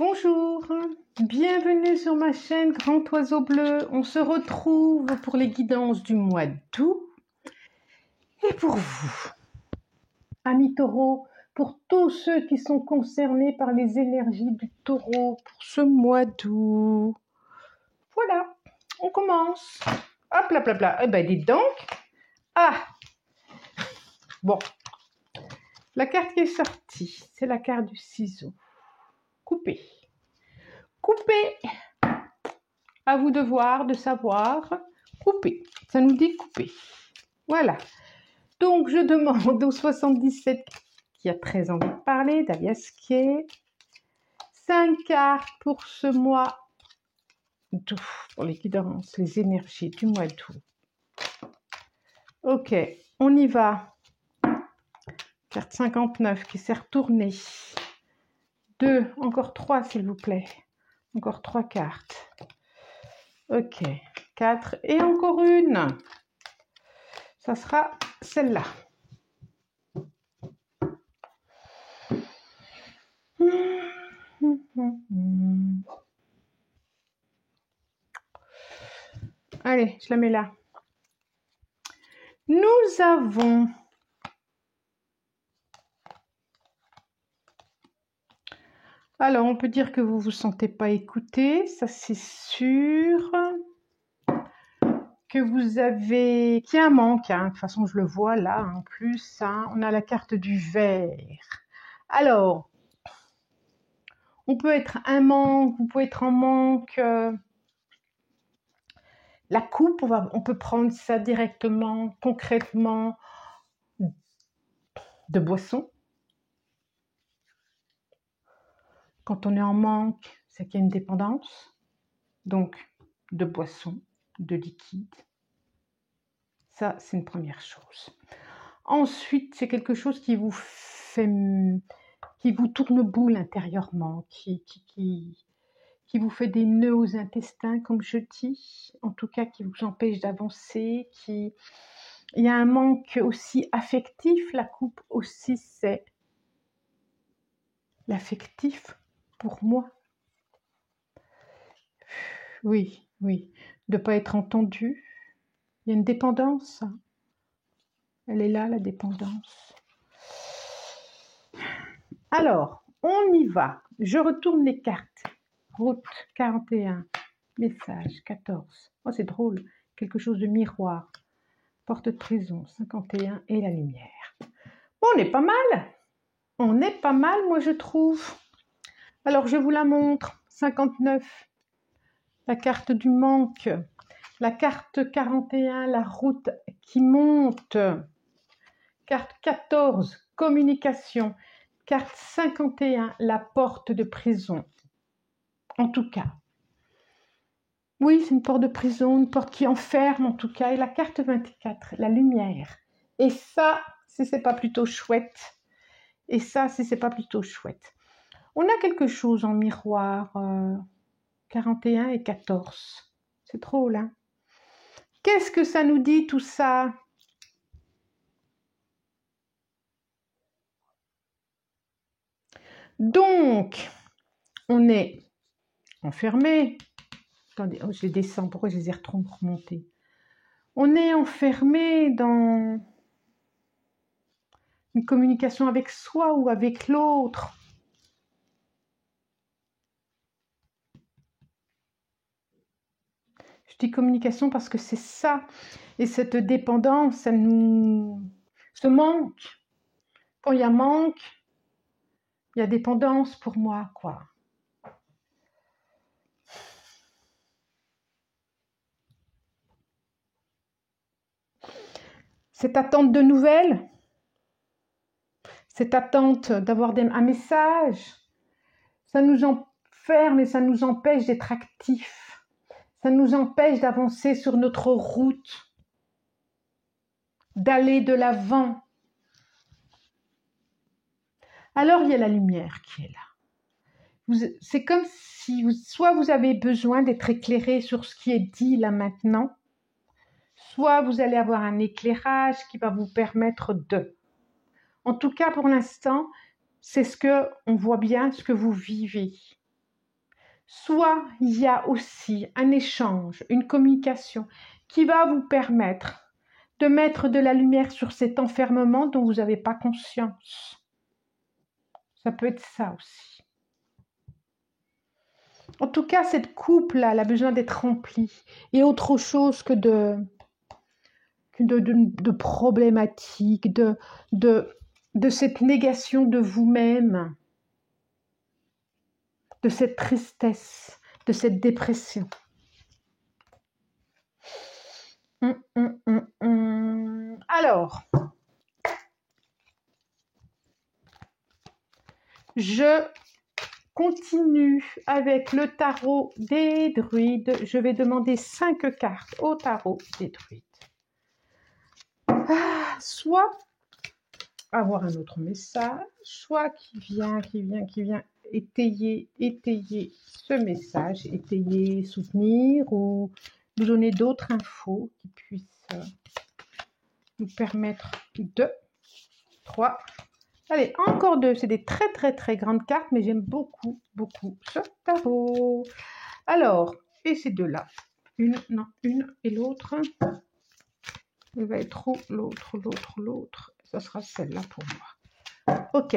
Bonjour, bienvenue sur ma chaîne Grand Oiseau Bleu. On se retrouve pour les guidances du mois d'août. Et pour vous, amis taureaux, pour tous ceux qui sont concernés par les énergies du taureau pour ce mois d'août. Voilà, on commence. Hop là, là. Eh ben, dites donc. Ah, bon. La carte qui est sortie, c'est la carte du ciseau. Couper. Couper. À vous de voir, de savoir. Couper. Ça nous dit couper. Voilà. Donc, je demande au 77 qui a très envie de parler, d'Aliaskier, 5 cartes pour ce mois d'août, pour les guidances, les énergies du mois d'août. Ok, on y va. Carte 59 qui s'est retournée. 2, encore 3 s'il vous plaît. Encore 3 cartes. Ok, 4 et encore une. Ça sera celle-là. Allez, je la mets là. Nous avons alors, on peut dire que vous ne vous sentez pas écouté, ça c'est sûr. Que vous avez... qu'il y a un manque, hein. De toute façon je le vois là, en plus, hein. On a la carte du vert. Alors, on peut être un manque, vous pouvez être en manque. La coupe, on peut prendre ça directement, concrètement, de boisson. Quand on est en manque, c'est qu'il y a une dépendance. Donc, de boisson, de liquide. Ça, c'est une première chose. Ensuite, c'est quelque chose qui vous fait, qui vous tourne boule intérieurement, qui vous fait des nœuds aux intestins, comme je dis, en tout cas qui vous empêche d'avancer, il y a un manque aussi affectif, la coupe aussi c'est l'affectif pour moi. Oui, de ne pas être entendu, il y a une dépendance, elle est là la dépendance. Alors, on y va, je retourne les cartes. Route 41, message 14. Oh, c'est drôle, quelque chose de miroir. Porte de prison 51 et la lumière. Bon, on est pas mal. On est pas mal, moi je trouve. Alors je vous la montre. 59, la carte du manque. La carte 41, la route qui monte. Carte 14, communication. Carte 51, la porte de prison. En tout cas. Oui, c'est une porte de prison, une porte qui enferme en tout cas. Et la carte 24, la lumière. Et ça, si c'est pas plutôt chouette. Et ça, si c'est pas plutôt chouette. On a quelque chose en miroir. 41 et 14. C'est drôle, hein? Qu'est-ce que ça nous dit tout ça? Donc, on est enfermé. Attendez, oh, je les descends. Pourquoi je les ai remontés? On est enfermé dans une communication avec soi ou avec l'autre. Je dis communication parce que c'est ça. Et cette dépendance, ça nous... Ce manque. Quand il y a manque, il y a dépendance pour moi, quoi. Cette attente de nouvelles, cette attente d'avoir un message, ça nous enferme et ça nous empêche d'être actifs. Ça nous empêche d'avancer sur notre route, d'aller de l'avant. Alors il y a la lumière qui est là. C'est comme si soit vous avez besoin d'être éclairé sur ce qui est dit là maintenant, soit vous allez avoir un éclairage qui va vous permettre de. En tout cas, pour l'instant, c'est ce que on voit bien, ce que vous vivez. soit il y a aussi un échange, une communication qui va vous permettre de mettre de la lumière sur cet enfermement dont vous n'avez pas conscience. Ça peut être ça aussi. En tout cas, cette coupe-là, elle a besoin d'être remplie. Et autre chose que de problématiques, de cette négation de vous-même, de cette tristesse, de cette dépression. Alors, je continue avec le tarot des druides. Je vais demander 5 cartes au tarot des druides. Soit avoir un autre message, soit qui vient étayer ce message, étayer, soutenir ou nous donner d'autres infos qui puissent nous permettre 2, 3. Allez, encore 2. C'est des très très très grandes cartes, mais j'aime beaucoup ce tarot. Alors, et ces deux-là. Une et l'autre. Il va être où l'autre. Ça sera celle-là pour moi. Ok.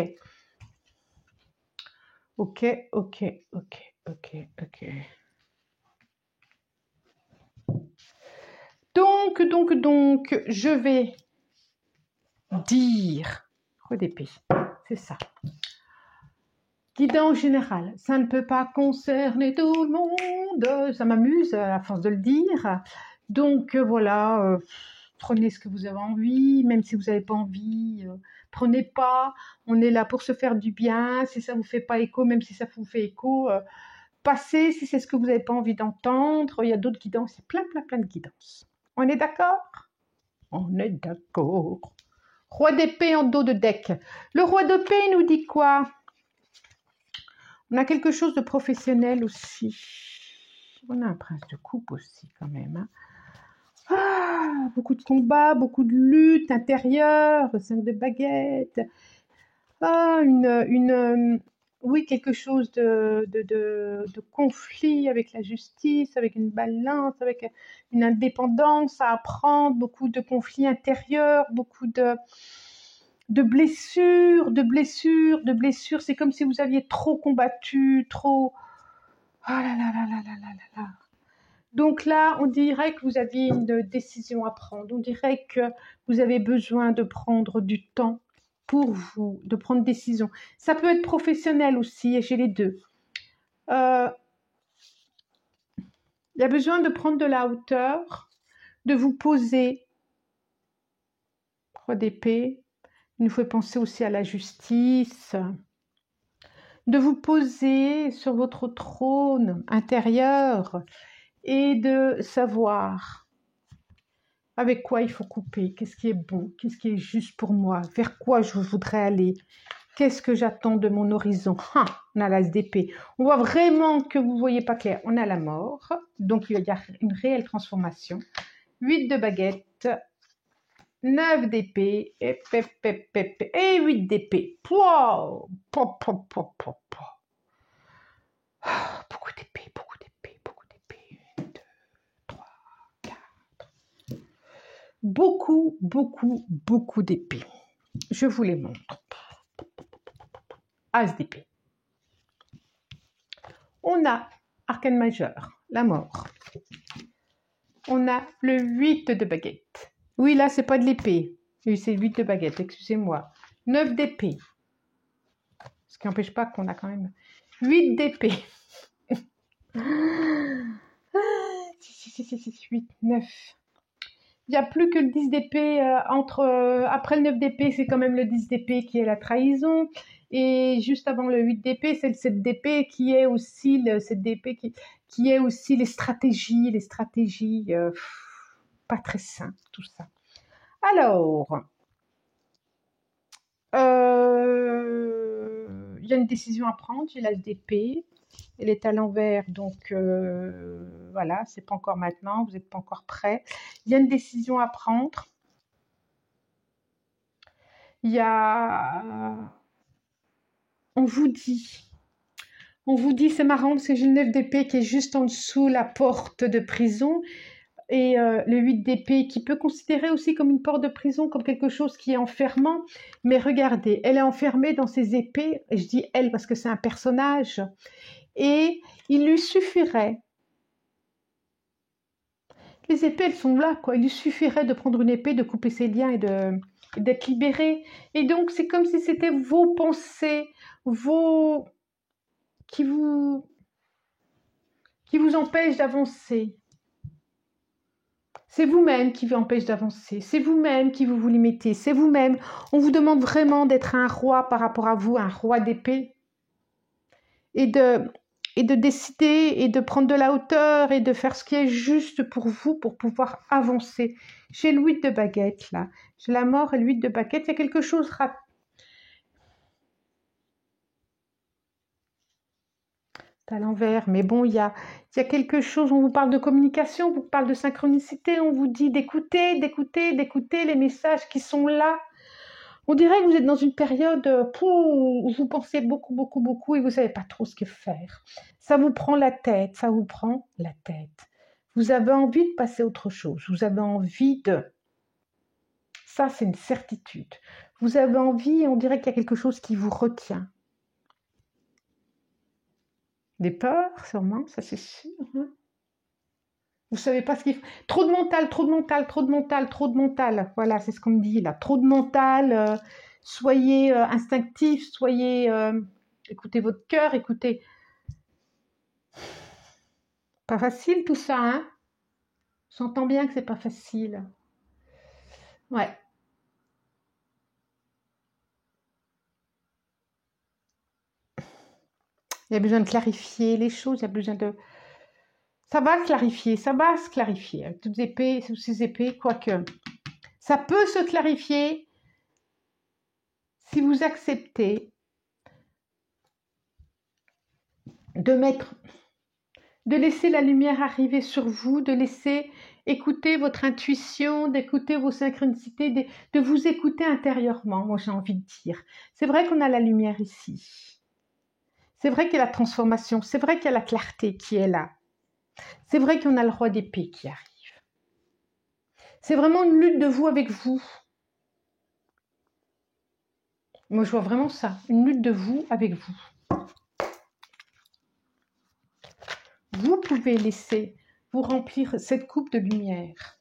Donc, je vais dire, roi d'épée, c'est ça. Guidance générale, ça ne peut pas concerner tout le monde, ça m'amuse à force de le dire. Donc voilà, prenez ce que vous avez envie, même si vous n'avez pas envie, prenez pas, on est là pour se faire du bien, si ça ne vous fait pas écho, même si ça vous fait écho, passez si c'est ce que vous n'avez pas envie d'entendre, il y a d'autres guidances, il y a plein de guidances. On est d'accord? On est d'accord. Roi d'épée en dos de deck. Le roi d'épée nous dit quoi? On a quelque chose de professionnel aussi. On a un prince de coupe aussi quand même. Beaucoup de combats, beaucoup de luttes intérieures, 5 de baguettes. Oui, quelque chose de conflit avec la justice, avec une balance, avec une indépendance à apprendre, beaucoup de conflits intérieurs, beaucoup de blessures. C'est comme si vous aviez trop combattu, trop... Oh là là là là là là là là. Donc là, on dirait que vous aviez une décision à prendre. On dirait que vous avez besoin de prendre du temps pour vous, de prendre une décision. Ça peut être professionnel aussi, et j'ai les deux. Il y a besoin de prendre de la hauteur, de vous poser. Roi d'épée. Il nous faut penser aussi à la justice. De vous poser sur votre trône intérieur et de savoir avec quoi il faut couper, qu'est-ce qui est bon, qu'est-ce qui est juste pour moi, vers quoi je voudrais aller, qu'est-ce que j'attends de mon horizon. On a l'as d'épée. On voit vraiment que vous ne voyez pas clair. On a la mort, donc il y a une réelle transformation. 8 de baguette, 9 d'épée, et 8 d'épée. Beaucoup d'épée. 1, 2, 3, 4. Beaucoup d'épée. Je vous les montre. As d'épée. On a arcane majeur, la mort. On a le 8 de baguette. Oui, là, c'est pas de l'épée. Oui, c'est 8 de baguette, excusez-moi. 9 d'épée. Ce qui n'empêche pas qu'on a quand même 8 d'épée. 8, 9. Il n'y a plus que le 10 d'épée. Après le 9 d'épée, c'est quand même le 10 d'épée qui est la trahison. Et juste avant le 8 d'épée, c'est le 7 d'épée qui est aussi qui est aussi les stratégies pas très simples, tout ça. Alors, il y a une décision à prendre, j'ai l'as d'épée. Elle est à l'envers, donc voilà, c'est pas encore maintenant, vous n'êtes pas encore prêts. Il y a une décision à prendre. On vous dit, On vous dit, c'est marrant, c'est une 9 d'épée qui est juste en dessous la porte de prison. Et le 8 d'épée qui peut considérer aussi comme une porte de prison, comme quelque chose qui est enfermant. Mais regardez, elle est enfermée dans ses épées. Et je dis elle parce que c'est un personnage. Et il lui suffirait, les épées elles sont là, quoi. Il lui suffirait de prendre une épée, de couper ses liens et d'être libéré. Et donc c'est comme si c'était vos pensées, vos qui vous empêchent d'avancer. C'est vous-même qui vous empêche d'avancer, c'est vous-même qui vous limitez, c'est vous-même. On vous demande vraiment d'être un roi par rapport à vous, un roi d'épée, et de décider et de prendre de la hauteur et de faire ce qui est juste pour vous pour pouvoir avancer. J'ai le 8 de baguette là, j'ai la mort et le 8 de baguette, il y a quelque chose à l'envers, mais bon, il y a quelque chose, on vous parle de communication, on vous parle de synchronicité, on vous dit d'écouter les messages qui sont là. On dirait que vous êtes dans une période où vous pensez beaucoup et vous ne savez pas trop ce que faire. Ça vous prend la tête, ça vous prend la tête. Vous avez envie de passer à autre chose, vous avez envie de... Ça, c'est une certitude. Vous avez envie, on dirait qu'il y a quelque chose qui vous retient. Des peurs, sûrement, ça c'est sûr. Hein. Vous savez pas ce qu'il faut. Trop de mental. Voilà, c'est ce qu'on me dit là. Trop de mental. Soyez instinctif, soyez... écoutez votre cœur, écoutez... Pas facile tout ça, hein. J'entends bien que c'est pas facile. Ouais. Il y a besoin de clarifier les choses, il y a besoin de... Ça va se clarifier. Avec toutes ces épées, quoique... Ça peut se clarifier si vous acceptez de laisser la lumière arriver sur vous, de laisser écouter votre intuition, d'écouter vos synchronicités, de vous écouter intérieurement, moi j'ai envie de dire. C'est vrai qu'on a la lumière ici. C'est vrai qu'il y a la transformation, c'est vrai qu'il y a la clarté qui est là. C'est vrai qu'on a le roi d'épée qui arrive. C'est vraiment une lutte de vous avec vous. Moi je vois vraiment ça, une lutte de vous avec vous. Vous pouvez laisser vous remplir cette coupe de lumière.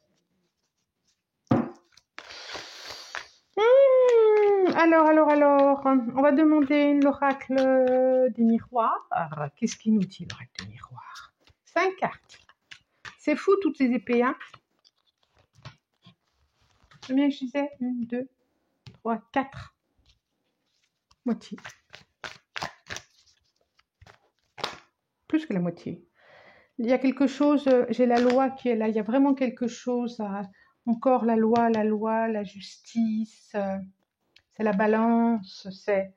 Alors, on va demander l'oracle des miroirs. Qu'est-ce qu'il nous dit, l'oracle des miroirs? 5 cartes. C'est fou, toutes ces épées, hein. Combien je disais? 1, 2, 3, 4. Moitié. Plus que la moitié. Il y a quelque chose, j'ai la loi qui est là, il y a vraiment quelque chose, encore la loi, la justice, c'est la balance, c'est...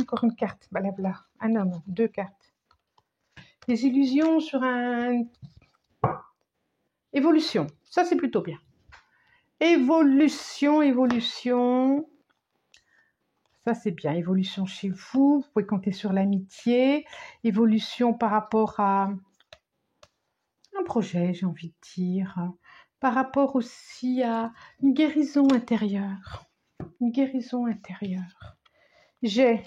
encore une carte, blabla. Un homme, 2 cartes. Des illusions sur un... Évolution, ça c'est plutôt bien. Évolution. Ça c'est bien, évolution chez vous, vous pouvez compter sur l'amitié. Évolution par rapport à un projet, j'ai envie de dire. Par rapport aussi à une guérison intérieure. Une guérison intérieure. J'ai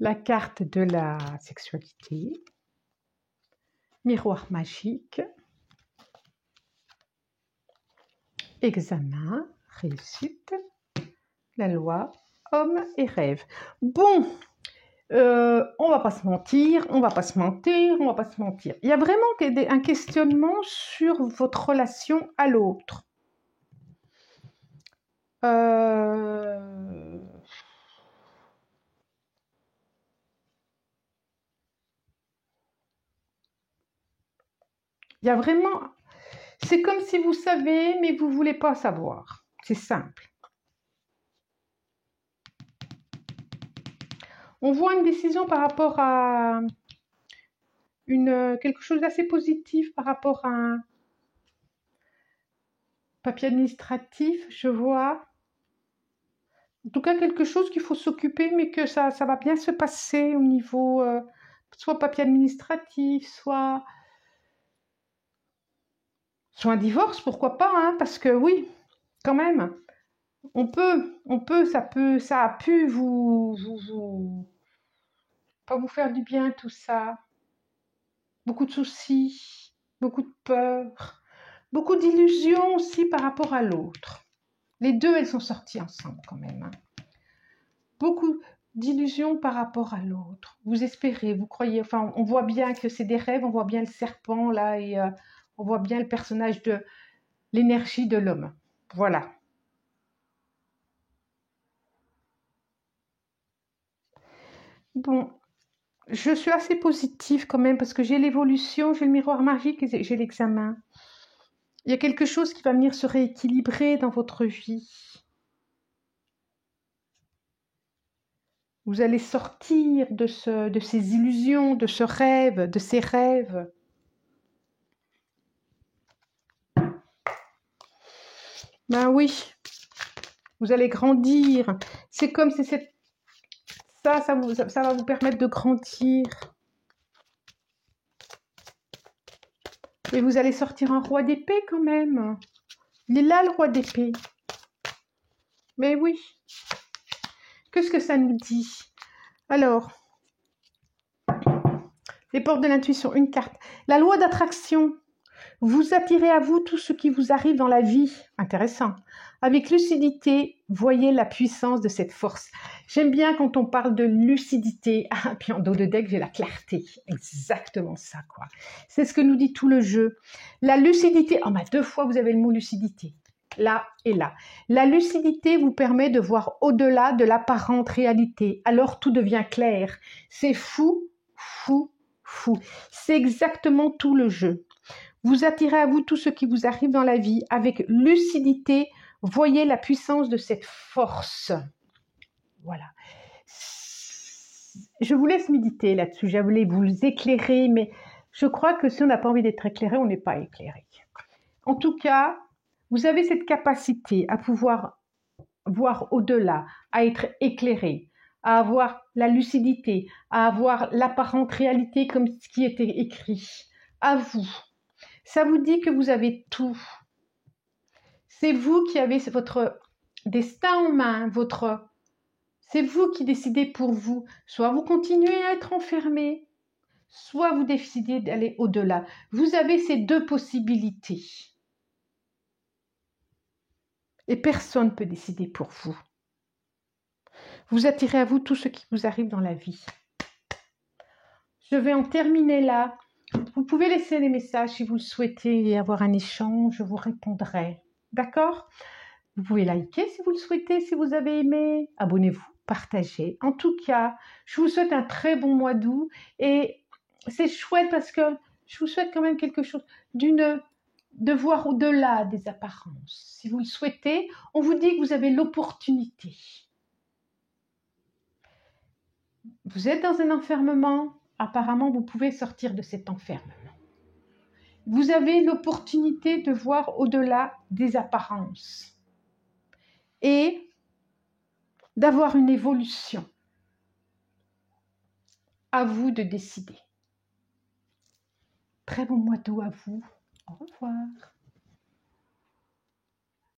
la carte de la sexualité. Miroir magique. Examen, réussite, la loi, homme et rêve. Bon, on va pas se mentir. Il y a vraiment un questionnement sur votre relation à l'autre. Il y a vraiment... C'est comme si vous savez, mais vous ne voulez pas savoir. C'est simple. On voit une décision par rapport à quelque chose d'assez positif par rapport à un papier administratif, je vois. En tout cas, quelque chose qu'il faut s'occuper, mais que ça va bien se passer au niveau, soit papier administratif, soit un divorce, pourquoi pas, hein, parce que oui, quand même, ça a pu pas vous faire du bien tout ça. Beaucoup de soucis, beaucoup de peur, beaucoup d'illusions aussi par rapport à l'autre. Les deux, elles sont sorties ensemble quand même, hein. Beaucoup d'illusions par rapport à l'autre. Vous espérez, vous croyez, enfin, on voit bien que c'est des rêves, on voit bien le serpent là, et on voit bien le personnage de l'énergie de l'homme. Voilà. Bon, je suis assez positive quand même parce que j'ai l'évolution, j'ai le miroir magique et j'ai l'examen. Il y a quelque chose qui va venir se rééquilibrer dans votre vie. Vous allez sortir de ces illusions, de ce rêve, de ces rêves. Ben oui, vous allez grandir. C'est comme si ça va vous permettre de grandir. Et vous allez sortir un roi d'épée quand même. Il est là, le roi d'épée. Mais oui. Qu'est-ce que ça nous dit? Alors, les portes de l'intuition, une carte. La loi d'attraction. Vous attirez à vous tout ce qui vous arrive dans la vie. Intéressant. Avec lucidité, voyez la puissance de cette force. J'aime bien quand on parle de lucidité. Ah, puis en dos de deck, j'ai la clarté. Exactement ça, quoi. C'est ce que nous dit tout le jeu. La lucidité. Oh, bah 2 fois, vous avez le mot lucidité. Là et là. La lucidité vous permet de voir au-delà de l'apparente réalité. Alors tout devient clair. C'est fou, fou, fou. C'est exactement tout le jeu. Vous attirez à vous tout ce qui vous arrive dans la vie avec lucidité. Voyez la puissance de cette force. Voilà. Je vous laisse méditer là-dessus. Je voulais vous éclairer, mais je crois que si on n'a pas envie d'être éclairé, on n'est pas éclairé. En tout cas, vous avez cette capacité à pouvoir voir au-delà, à être éclairé, à avoir la lucidité, à avoir l'apparente réalité comme ce qui était écrit. À vous. Ça vous dit que vous avez tout. C'est vous qui avez votre destin en main, c'est vous qui décidez pour vous. Soit vous continuez à être enfermé, soit vous décidez d'aller au-delà. Vous avez ces 2 possibilités. Et personne ne peut décider pour vous. Vous attirez à vous tout ce qui vous arrive dans la vie. Je vais en terminer là. Vous pouvez laisser des messages si vous le souhaitez et avoir un échange, je vous répondrai. D'accord? Vous pouvez liker si vous le souhaitez, si vous avez aimé. Abonnez-vous, partagez. En tout cas, je vous souhaite un très bon mois d'août et c'est chouette parce que je vous souhaite quand même quelque chose de voir au-delà des apparences. Si vous le souhaitez, on vous dit que vous avez l'opportunité. Vous êtes dans un enfermement, apparemment vous pouvez sortir de cet enfermement. Vous avez l'opportunité de voir au-delà des apparences et d'avoir une évolution. À vous de décider. Très bon mois d'août à vous. Au revoir.